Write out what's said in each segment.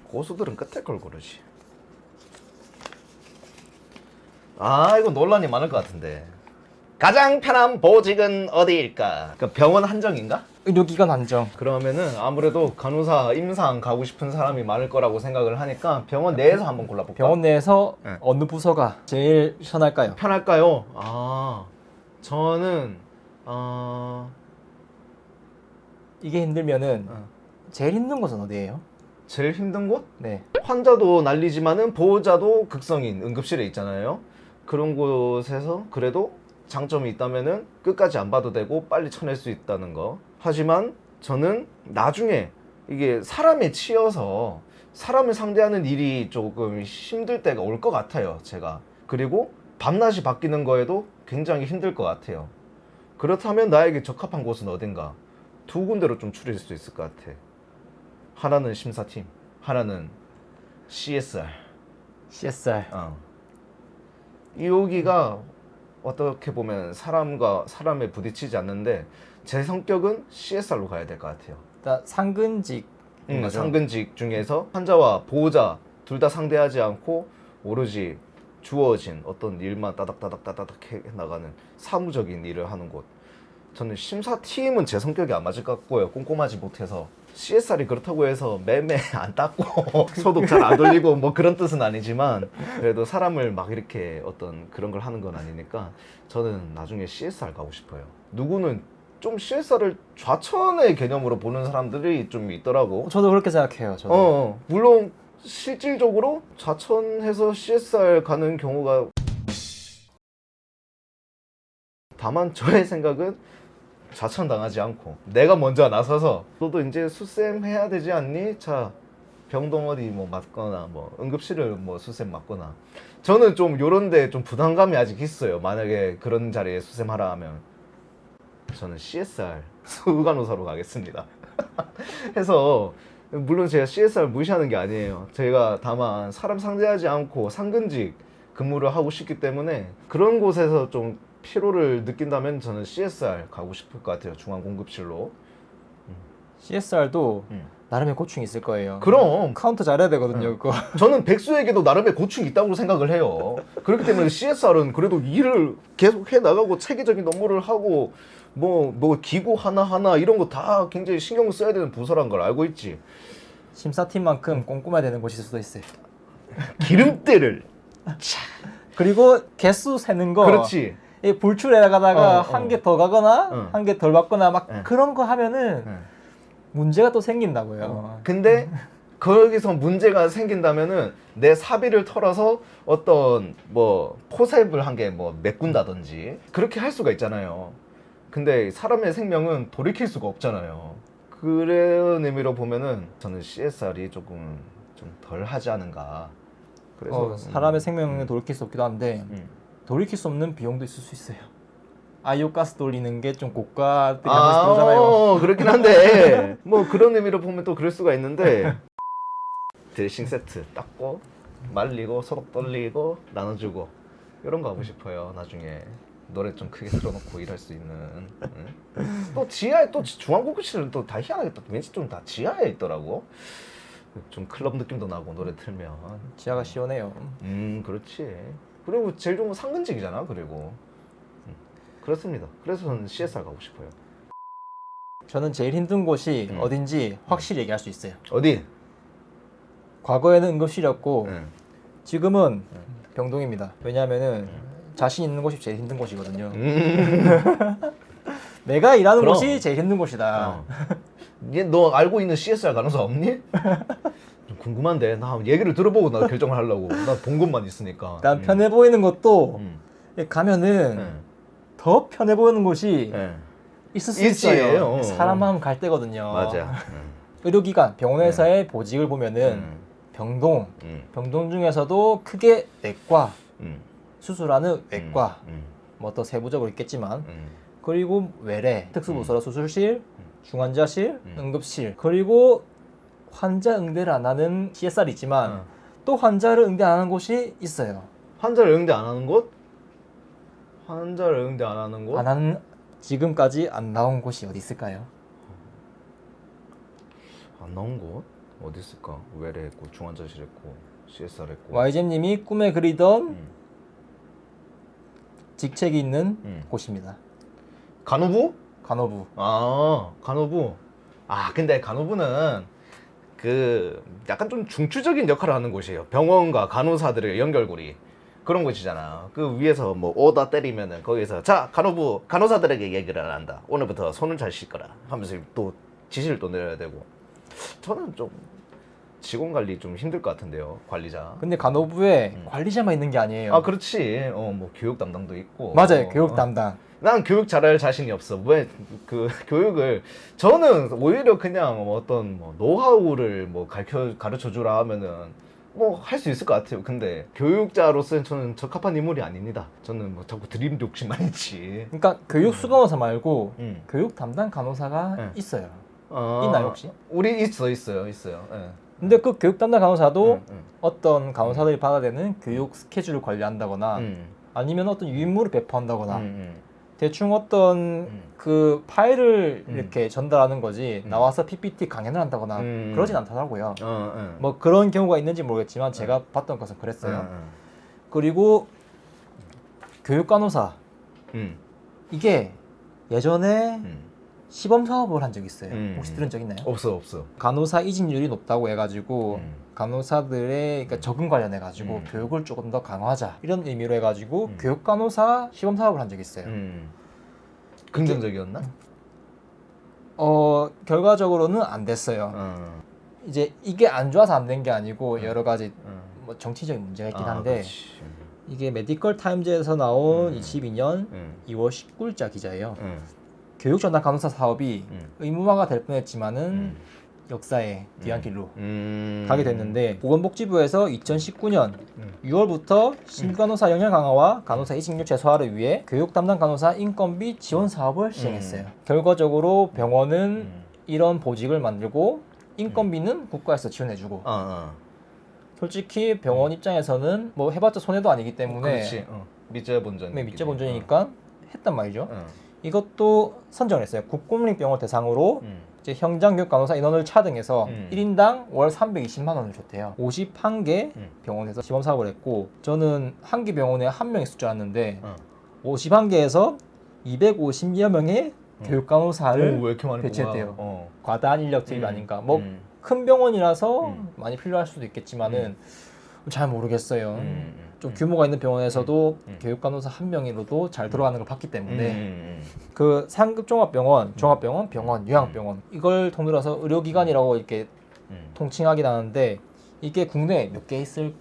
고수들은 끝에 걸 고르지. 이거 논란이 많을 것 같은데. 가장 편한 보직은 어디일까? 그 병원 한정인가? 의료기관 한정. 그러면은 아무래도 간호사, 임상 가고 싶은 사람이 많을 거라고 생각을 하니까 병원 내에서 한번 골라볼까? 병원 내에서 네. 어느 부서가 제일 편할까요? 편할까요? 저는 이게 힘들면은 어. 제일 힘든 곳은 어디예요? 제일 힘든 곳? 네. 환자도 난리지만은 보호자도 극성인 응급실에 있잖아요. 그런 곳에서 그래도 장점이 있다면은 끝까지 안 봐도 되고 빨리 쳐낼 수 있다는 거. 하지만 저는 나중에 이게 사람에 치여서 사람을 상대하는 일이 조금 힘들 때가 올 것 같아요, 제가. 그리고 밤낮이 바뀌는 거에도 굉장히 힘들 것 같아요. 그렇다면 나에게 적합한 곳은 어딘가? 두 군데로 좀 추릴 수 있을 것 같아. 하나는 심사팀, 하나는 CSR. CSR. 여기가 어떻게 보면 사람과 사람에 부딪히지 않는데 제 성격은 CSR로 가야 될 것 같아요. 일단 상근직. 상근직 중에서 환자와 보호자 둘 다 상대하지 않고 오로지 주어진 어떤 일만 따닥따닥 해 나가는 사무적인 일을 하는 곳. 저는 심사팀은 제 성격이 안 맞을 것 같고요. 꼼꼼하지 못해서. CSR이 그렇다고 해서 매매 안 닦고 소독 잘 안 돌리고 뭐 그런 뜻은 아니지만 그래도 사람을 막 이렇게 어떤 그런 걸 하는 건 아니니까 저는 나중에 CSR 가고 싶어요. 누구는 좀 CSR을 좌천의 개념으로 보는 사람들이 좀 있더라고. 저도 그렇게 생각해요. 저도. 물론 실질적으로 좌천해서 CSR 가는 경우가, 다만 저의 생각은 좌천당하지 않고 내가 먼저 나서서 너도 이제 수쌤 해야 되지 않니? 자, 병동 어디 뭐 맞거나 뭐 응급실을 뭐 수쌤 맞거나. 저는 좀 요런데 좀 부담감이 아직 있어요. 만약에 그런 자리에 수쌤 하라 하면 저는 CSR 의간호사로 가겠습니다. 해서 물론 제가 CSR 무시하는 게 아니에요. 제가 다만 사람 상대하지 않고 상근직 근무를 하고 싶기 때문에 그런 곳에서 좀 피로를 느낀다면 저는 CSR 가고 싶을 것 같아요. 중앙공급실로. CSR도 나름의 고충이 있을 거예요. 그럼 카운터 잘해야 되거든요. 그거. 저는 백수에게도 나름의 고충이 있다고 생각을 해요. 그렇기 때문에 CSR은 그래도 일을 계속 해 나가고 체계적인 업무를 하고 뭐 기구 하나하나 이런 거 다 굉장히 신경을 써야 되는 부서란 걸 알고 있지. 심사팀만큼 꼼꼼해야 되는 곳일 수도 있어요. 기름때를. 그리고 개수 세는 거. 그렇지. 이 불출해 가다가 한 개 더 가거나 한 개 덜 받거나 막 그런 거 하면은 문제가 또 생긴다고요. 근데 거기서 문제가 생긴다면은 내 사비를 털어서 어떤 뭐 포셉을 한 개 뭐 메꾼다든지 그렇게 할 수가 있잖아요. 근데 사람의 생명은 돌이킬 수가 없잖아요. 그런 의미로 보면은 저는 CSR이 조금 좀 덜 하지 않은가. 그래서 사람의 생명은 돌이킬 수 없기도 한데 돌이킬 수 없는 비용도 있을 수 있어요. 아이오가스 돌리는 게 좀 고가들이 한 번씩 들어오잖아요. 그렇긴 한데 뭐 그런 의미로 보면 또 그럴 수가 있는데 드레싱 세트 닦고 말리고 소독 돌리고 나눠주고 이런 거 하고 싶어요. 나중에 노래 좀 크게 틀어놓고 일할 수 있는. 또 지하에 또 중앙공급실은 또 다 희한하게 또 왠지 좀 다 지하에 있더라고. 좀 클럽 느낌도 나고 노래 틀면. 지하가 시원해요. 그렇지. 그리고 제일 좋은 건 상근직이잖아. 그리고 그렇습니다. 그래서 저는 CSR 가고 싶어요. 저는 제일 힘든 곳이 어딘지 확실히 얘기할 수 있어요. 어디? 과거에는 응급실이었고 응. 지금은 병동입니다. 왜냐하면은 자신 있는 곳이 제일 힘든 곳이거든요. 내가 일하는 그럼. 곳이 제일 힘든 곳이다. 너 알고 있는 CSR 간호사 없니? 좀 궁금한데 나 얘기를 들어보고 나 결정을 하려고. 나 본 것만 있으니까. 난 편해 보이는 것도 음. 가면은 더 편해 보이는 곳이 있을 수 있지. 있어요. 사람 마음 갈 때거든요. 맞아. 의료기관, 병원에서의 보직을 보면은 병동 중에서도 크게 내과, 수술하는 외과, 뭐 또 세부적으로 있겠지만 그리고 외래, 특수부서로 수술실, 중환자실, 응급실, 그리고 환자 응대를 안 하는 CSR이 있지만 또 환자를 응대 안 하는 곳이 있어요. 환자를 응대 안 하는 곳? 환자를 응대 안 하는 곳? 안 하는, 지금까지 안 나온 곳이 어디 있을까요? 안 나온 곳 어디 있을까? 외래 했고 중환자실 했고 CSR 했고. YG님이 꿈에 그리던 직책이 있는 곳입니다. 간호부? 간호부. 아, 간호부. 아, 근데 간호부는 그 약간 좀 중추적인 역할을 하는 곳이에요. 병원과 간호사들의 연결고리. 그런 곳이잖아. 그 위에서 뭐 오다 때리면은 거기서 자, 간호부, 간호사들에게 얘기를 한다. 오늘부터 손을 잘 씻거라. 하면서 또 지시를 또 내려야 되고. 저는 좀 직원 관리 좀 힘들 것 같은데요, 관리자. 근데 간호부에 관리자만 있는 게 아니에요. 아, 그렇지. 뭐 교육 담당도 있고. 맞아요. 교육 담당. 난 교육 잘할 자신이 없어. 왜 그 교육을 저는 오히려 그냥 어떤 뭐 노하우를 뭐 가르쳐 주라 하면은 뭐 할 수 있을 것 같아요. 근데 교육자로서는 저는 적합한 인물이 아닙니다. 저는 뭐 자꾸 드림 욕심만 있지. 그러니까 교육 수간호사 말고 음. 교육 담당 간호사가 네. 있어요. 아, 있나요 혹시? 우리 있어요. 예. 근데 그 교육 담당 간호사도 음. 어떤 간호사들이 받아야 되는 교육 스케줄을 관리한다거나 아니면 어떤 유인물을 배포한다거나 대충 어떤 그 파일을 이렇게 전달하는 거지 나와서 PPT 강연을 한다거나 그러진 않더라고요. 뭐 그런 경우가 있는지 모르겠지만 제가 봤던 것은 그랬어요. 그리고 교육 간호사 이게 예전에 시범 사업을 한 적이 있어요. 혹시 들은 적 있나요? 없어. 간호사 이직률이 높다고 해가지고 간호사들의 그러니까 적응 관련해가지고 교육을 조금 더 강화하자 이런 의미로 해가지고 교육 간호사 시범 사업을 한 적이 있어요. 긍정적이었나? 결과적으로는 안 됐어요. 이제 이게 안 좋아서 안 된 게 아니고 여러 가지 뭐 정치적인 문제가 있긴 한데 그렇지. 이게 메디컬 타임즈에서 나온 22년 2월 19일자 기자예요. 교육 전담 간호사 사업이 의무화가 될 뻔했지만은 역사의 뒤안길로 가게 됐는데 보건복지부에서 2019년 6월부터 신간호사 영역 강화와 간호사 이직률 최소화를 위해 교육 담당 간호사 인건비 지원 사업을 시행했어요. 결과적으로 병원은 이런 보직을 만들고 인건비는 국가에서 지원해주고 솔직히 병원 입장에서는 뭐 해봤자 손해도 아니기 때문에 그렇지. 미제본전. 네, 미제본전이니까 했단 말이죠. 이것도 선정을 했어요. 국공립병원 대상으로 이제 현장 교육 간호사 인원을 차등해서 1인당 월 320만 원을 줬대요. 51개 병원에서 시범 사업을 했고 저는 한 개 병원에 한 명이 있을 줄 알았는데 51개에서 250여 명의 교육 간호사를 왜 이렇게 많이 배치했대요. 과다한 인력 투입 아닌가. 뭐 큰 병원이라서 많이 필요할 수도 있겠지만은 잘 모르겠어요. 좀 규모가 있는 병원에서도 교육 간호사 한 명으로도 잘 들어가는 걸 봤기 때문에 그 상급 종합병원, 종합병원, 병원, 요양병원 이걸 통으로 해서 의료기관이라고 이렇게 통칭하긴 하는데 이게 국내에 몇 개 있을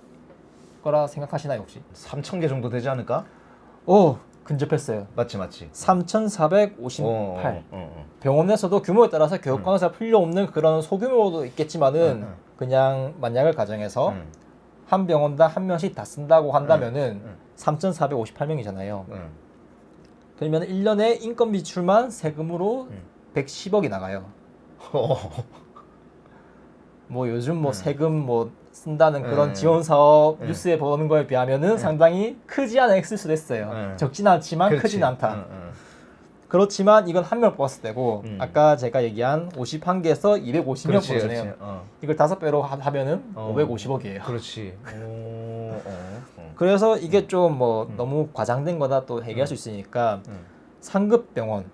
거라 생각하시나요 혹시? 3,000개 정도 되지 않을까? 오 근접했어요. 맞지. 3,458. 병원에서도 규모에 따라서 교육 간호사 필요 없는 그런 소규모도 있겠지만은 그냥 만약을 가정해서 한 병원당 한 명씩 다 쓴다고 한다면은 3,458명이잖아요. 그러면 1년에 인건비 지출만 세금으로 110억이 나가요. 뭐 요즘 뭐 세금 뭐 쓴다는 그런 지원 사업 뉴스에 보는 거에 비하면은 상당히 크지 않은 액수일 수도 있어요. 적진 않지만 크진 않다. 그렇지만 이건 한 명 뽑았을 때고 아까 제가 얘기한 51개에서 250명 뽑잖아요. 이걸 5배로 하면은 550억이에요. 그렇지. 그래서 이게 좀 뭐 너무 과장된 거다 또 얘기할 수 있으니까 상급 병원,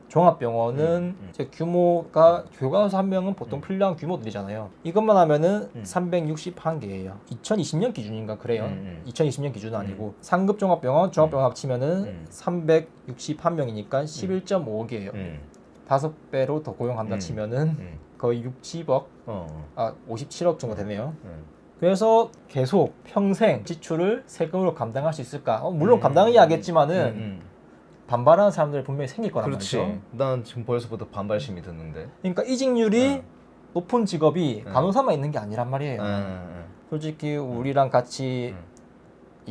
종합병원은 이제 규모가 교육간호사 한 명은 보통 필요한 규모들이잖아요. 이것만 하면은 361개예요. 2020년 기준인가 그래요. 2020년 기준은 아니고 상급 종합병원, 종합병원 합치면은 361명이니까 11.5억이에요. 5배로 더 고용한다 치면은 거의 60억, 57억 정도 되네요. 그래서 계속 평생 지출을 세금으로 감당할 수 있을까? 물론 감당해야겠지만은 반발하는 사람들이 분명히 생길 거란 그렇지. 말이죠. 난 지금 벌써부터 반발심이 드는데. 그러니까 이직률이 높은 직업이 간호사만 있는 게 아니란 말이에요. 솔직히 우리랑 같이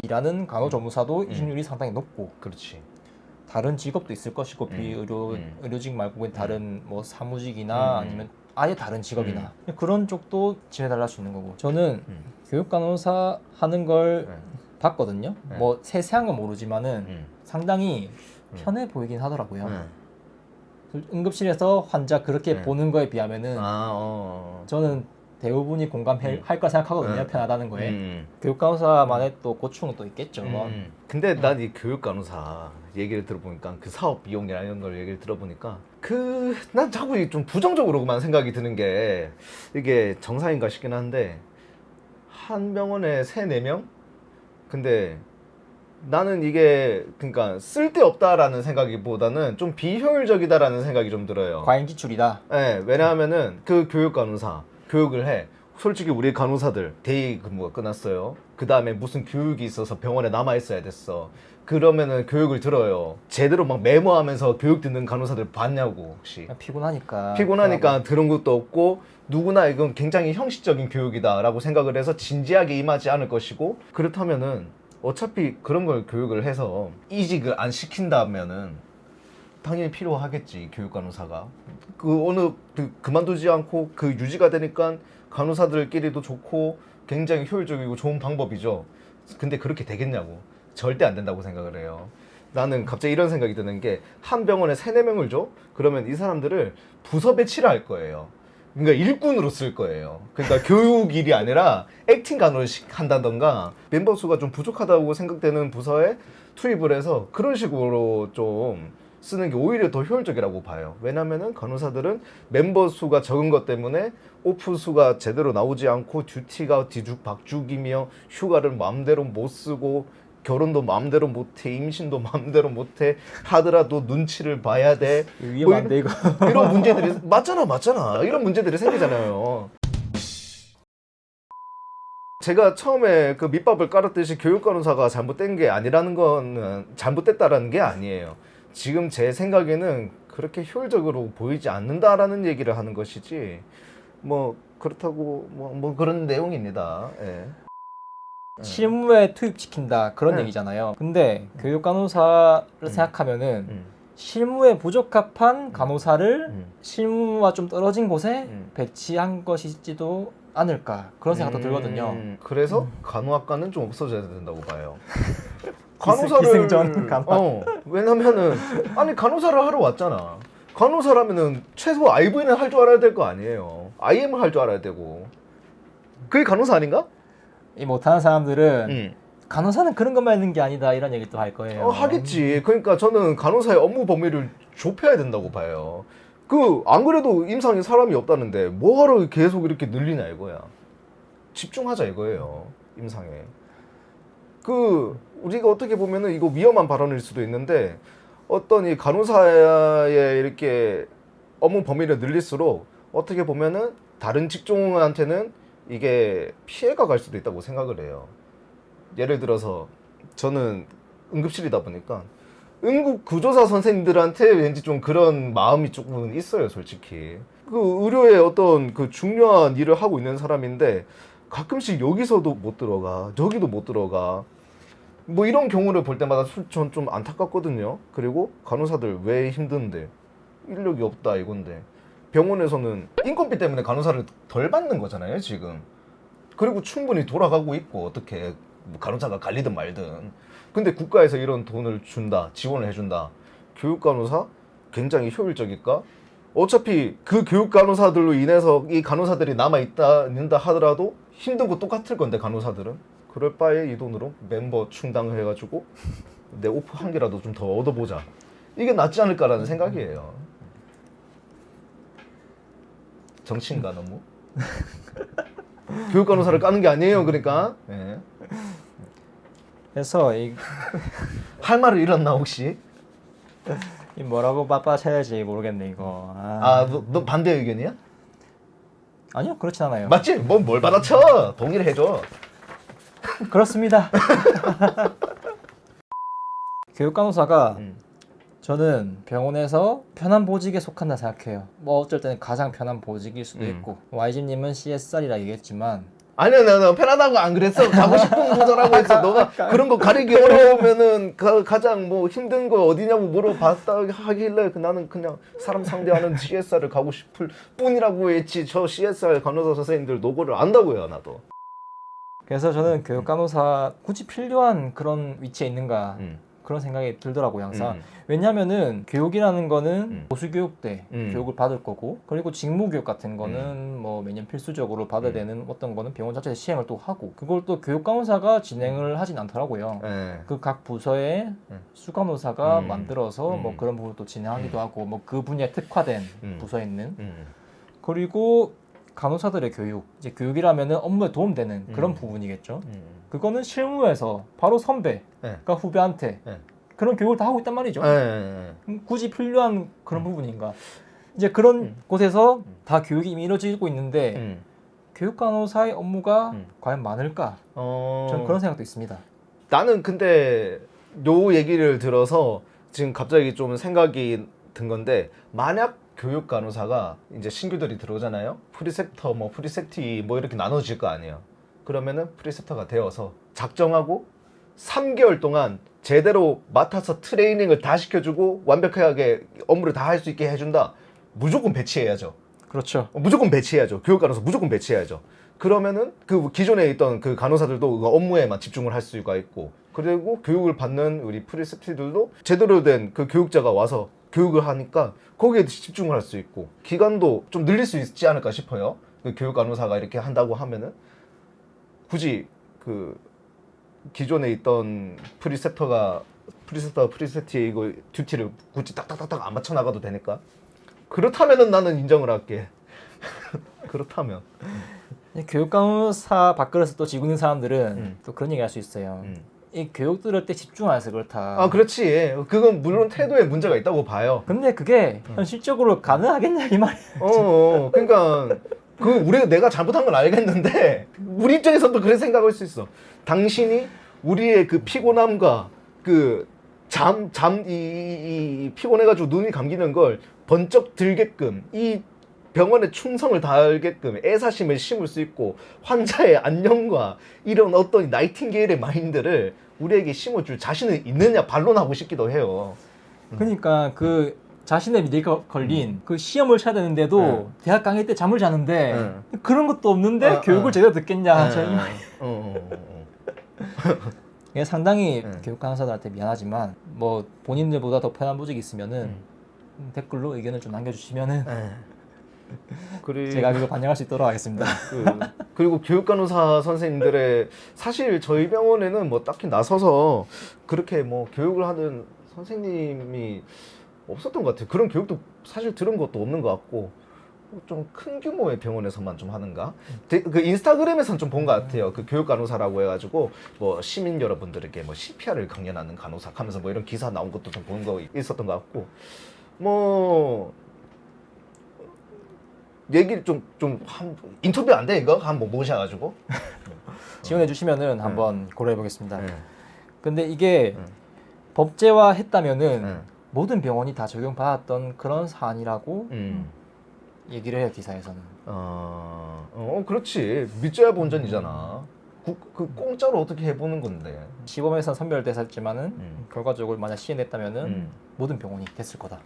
일하는 간호조무사도 이직률이 상당히 높고 그렇지. 다른 직업도 있을 것이고 의료직 말고 다른 뭐 사무직이나 아니면 아예 다른 직업이나 그런 쪽도 지원해달라 할 수 있는 거고 저는 교육간호사 하는 걸 봤거든요. 뭐 세세한 건 모르지만은 상당히 편해 보이긴 하더라고요. 응급실에서 환자 그렇게 보는 거에 비하면은 저는 대부분이 공감할 거 생각하거든요. 편하다는 거에. 교육 간호사만의 또 고충은 또 있겠죠. 근데 난 이 교육 간호사 얘기를 들어보니까 그 사업 비용이나 이런 걸 얘기를 들어보니까 난 자꾸 좀 부정적으로만 생각이 드는 게 이게 정상인가 싶긴 한데 한 병원에 3-4명? 근데 나는 이게 그러니까 쓸데없다라는 생각보다는 좀 비효율적이다라는 생각이 좀 들어요. 과잉 지출이다. 네, 왜냐하면은 그 교육 간호사 교육을 해. 솔직히 우리 간호사들 대기 근무가 끝났어요. 그 다음에 무슨 교육이 있어서 병원에 남아 있어야 됐어. 그러면은 교육을 들어요. 제대로 막 메모하면서 교육 듣는 간호사들 봤냐고 혹시? 피곤하니까 들은 것도 없고 누구나 이건 굉장히 형식적인 교육이다라고 생각을 해서 진지하게 임하지 않을 것이고 그렇다면은 어차피 그런 걸 교육을 해서 이직을 안 시킨다면은 당연히 필요하겠지 교육 간호사가 그만두지 않고 그 유지가 되니까 간호사들끼리도 좋고 굉장히 효율적이고 좋은 방법이죠. 근데 그렇게 되겠냐고. 절대 안 된다고 생각을 해요. 나는 갑자기 이런 생각이 드는 게 한 병원에 3-4명을 줘? 그러면 이 사람들을 부서 배치를 할 거예요. 그러니까 일꾼으로 쓸 거예요. 그러니까 교육 일이 아니라 액팅 간호를 한다던가 멤버 수가 좀 부족하다고 생각되는 부서에 투입을 해서 그런 식으로 좀 쓰는 게 오히려 더 효율적이라고 봐요. 왜냐면은 간호사들은 멤버 수가 적은 것 때문에 오프 수가 제대로 나오지 않고 듀티가 뒤죽박죽이며 휴가를 마음대로 못 쓰고 결혼도 마음대로 못해 임신도 마음대로 못해 하더라도 눈치를 봐야 돼. 위험한데 이거. 이런 문제들이 맞잖아. 이런 문제들이 생기잖아요. 제가 처음에 그 밑밥을 깔았듯이 교육간호사가 잘못된 게 아니라는 거는 잘못됐다라는 게 아니에요. 지금 제 생각에는 그렇게 효율적으로 보이지 않는다라는 얘기를 하는 것이지 뭐 그렇다고 뭐 그런 내용입니다. 예. 실무에 투입시킨다 그런 얘기잖아요. 근데 교육 간호사를 생각하면은 실무에 부적합한 간호사를 실무와 좀 떨어진 곳에 배치한 것이지도 않을까 그런 생각도 들거든요. 그래서 간호학과는 좀 없어져야 된다고 봐요. 기승전 간호. 왜냐면은 아니 간호사를 하러 왔잖아. 간호사라면은 최소 IV는 할 줄 알아야 될 거 아니에요. IM을 할 줄 알아야 되고. 그게 간호사 아닌가? 이 못하는 사람들은 간호사는 그런 것만 있는 게 아니다 이런 얘기 또 할 거예요. 하겠지. 그러니까 저는 간호사의 업무 범위를 좁혀야 된다고 봐요. 안 그래도 임상에 사람이 없다는데 뭐하러 계속 이렇게 늘리냐 이거야. 집중하자 이거예요. 임상에. 우리가 어떻게 보면은 이거 위험한 발언일 수도 있는데 어떤 이 간호사의 이렇게 업무 범위를 늘릴수록 어떻게 보면은 다른 직종한테는 이게 피해가 갈 수도 있다고 생각을 해요. 예를 들어서 저는 응급실이다 보니까 응급 구조사 선생님들한테 왠지 좀 그런 마음이 조금 있어요, 솔직히. 의료의 어떤 중요한 일을 하고 있는 사람인데 가끔씩 여기서도 못 들어가, 저기도 못 들어가. 뭐 이런 경우를 볼 때마다 전 좀 안타깝거든요. 그리고 간호사들 왜 힘든데 인력이 없다 이건데 병원에서는 인건비 때문에 간호사를 덜 받는 거잖아요 지금. 그리고 충분히 돌아가고 있고 어떻게 뭐 간호사가 갈리든 말든. 근데 국가에서 이런 돈을 준다, 지원을 해준다. 교육 간호사 굉장히 효율적일까? 어차피 그 교육 간호사들로 인해서 이 간호사들이 남아있다 하더라도 힘든 거 똑같을 건데 간호사들은. 그럴 바에 이 돈으로 멤버 충당을 해가지고 내 오프 한 개라도 좀 더 얻어보자. 이게 낫지 않을까라는 생각이에요. 정치인가 너무? 교육 간호사를 까는 게 아니에요. 그러니까. 예. 그래서 할 말을 잃었나 혹시? 이 뭐라고 맞받아쳐야지 모르겠네 이거. 너 반대 의견이야? 아니요 그렇진 않아요. 맞지? 뭘 받아쳐? 동의를 해줘. 그렇습니다. 교육 간호사가 저는 병원에서 편한 보직에 속한다 생각해요. 뭐 어쩔 때는 가장 편한 보직일 수도 있고 YG님은 CSR이라 얘기했지만 아니야 나 편하다고 안 그랬어. 가고 싶은 거더라고 했어. 너가 그런 거 가리기 어려우면은 가장 뭐 힘든 거 어디냐고 물어봤다 하길래 나는 그냥 사람 상대하는 CSR을 가고 싶을 뿐이라고 했지. 저 CSR 간호사 선생님들 노고를 안다고요 나도. 그래서 저는 교육 간호사 굳이 필요한 그런 위치에 있는가 그런 생각이 들더라고요 항상. 왜냐하면은 교육이라는 거는 보수교육대 교육을 받을 거고, 그리고 직무교육 같은 거는 뭐 매년 필수적으로 받아야 되는 어떤 거는 병원 자체에서 시행을 또 하고, 그걸 또 교육간호사가 진행을 하진 않더라고요. 그 각 부서에 수간호사가 만들어서 뭐 그런 부분을 또 진행하기도 하고, 뭐 그 분야에 특화된 부서에 있는 그리고 간호사들의 교육, 이제 교육이라면은 업무에 도움되는 그런 부분이겠죠. 그거는 실무에서 바로 선배가 후배한테 그런 교육을 다 하고 있단 말이죠. 굳이 필요한 그런 부분인가? 이제 그런 곳에서 다 교육이 이미 이루어지고 있는데 교육 간호사의 업무가 과연 많을까? 저는 그런 생각도 있습니다. 나는 근데 요 얘기를 들어서 지금 갑자기 좀 생각이 든 건데, 만약 교육 간호사가 이제 신규들이 들어오잖아요. 프리셉터, 뭐 프리셉티 뭐 이렇게 나눠질 거 아니에요. 그러면은 프리셉터가 되어서 작정하고 3개월 동안 제대로 맡아서 트레이닝을 다 시켜주고 완벽하게 업무를 다 할 수 있게 해준다. 무조건 배치해야죠. 그렇죠. 무조건 배치해야죠. 교육 간호사 무조건 배치해야죠. 그러면은 그 기존에 있던 그 간호사들도 그 업무에만 집중을 할 수가 있고, 그리고 교육을 받는 우리 프리셉티들도 제대로 된 그 교육자가 와서 교육을 하니까 거기에 집중을 할 수 있고, 기간도 좀 늘릴 수 있지 않을까 싶어요. 그 교육 간호사가 이렇게 한다고 하면은 굳이 그 기존에 있던 프리셉티의 이거 듀티를 굳이 딱딱딱딱 안 맞춰 나가도 되니까. 그렇다면은 나는 인정을 할게. 그렇다면. 교육 간호사 밖에서 또 지고 있는 사람들은 또 그런 얘기 할 수 있어요. 이 교육 들을 때 집중 안 해서 그렇다. 아, 그렇지. 그건 물론 태도에 문제가 있다고 봐요. 근데 그게 현실적으로 가능하겠냐 이 말이야. 그러니까 내가 잘못한 건 알겠는데 우리 입장에서도 그렇게 생각할 수 있어. 당신이 우리의 그 피곤함과 그 이 피곤해가지고 눈이 감기는 걸 번쩍 들게끔, 이 병원에 충성을 다하게끔 애사심을 심을 수 있고, 환자의 안녕과 이런 어떤 나이팅게일의 마인드를 우리에게 심어줄 자신은 있느냐 반론하고 싶기도 해요. 그러니까 그 자신의 미래가 걸린 그 시험을 쳐야 되는데도 대학 강의 때 잠을 자는데 그런 것도 없는데 교육을 제대로 듣겠냐. 이게 상당히 교육 간호사들한테 미안하지만, 뭐 본인들보다 더 편한 보직이 있으면은 댓글로 의견을 좀 남겨주시면은 제가 그거 반영할 수 있도록 하겠습니다. 그리고 교육 간호사 선생님들의, 사실 저희 병원에는 뭐 딱히 나서서 그렇게 뭐 교육을 하는 선생님이 없었던 것 같아요. 그런 교육도 사실 들은 것도 없는 것 같고, 좀 큰 규모의 병원에서만 좀 하는가? 그 인스타그램에서는 좀 본 것 같아요. 그 교육 간호사라고 해가지고 뭐 시민 여러분들에게 뭐 CPR을 강연하는 간호사 하면서 뭐 이런 기사 나온 것도 좀 본 거 있었던 것 같고, 뭐 얘기를 좀 인터뷰 안 돼 이거? 한번 모셔가지고 지원해 주시면은 한번 고려해 보겠습니다. 근데 이게 법제화 했다면은 모든 병원이 다 적용받았던 그런 사안이라고 얘기를 해요, 기사에서는. 그렇지. 밑져야 본전이잖아. 그 공짜로 어떻게 해보는 건데. 시범에서 선별됐었지만은 결과적으로 만약 시행됐다면은 모든 병원이 됐을 거다.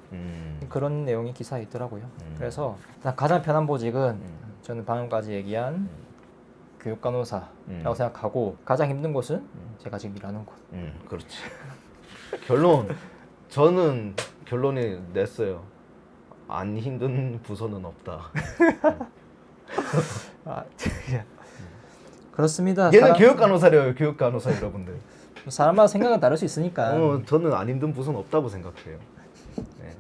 그런 내용이 기사에 있더라고요. 그래서 가장 편한 보직은 저는 방금까지 얘기한 교육 간호사라고 생각하고, 가장 힘든 곳은 제가 지금 일하는 곳. 그렇지. 저는 결론이 냈어요. 안 힘든 부서는 없다. 그렇습니다. 얘는 교육 간호사래요, 교육 간호사 여러분들. 사람마다 생각은 다를 수 있으니까. 저는 안 힘든 부서는 없다고 생각해요. 네.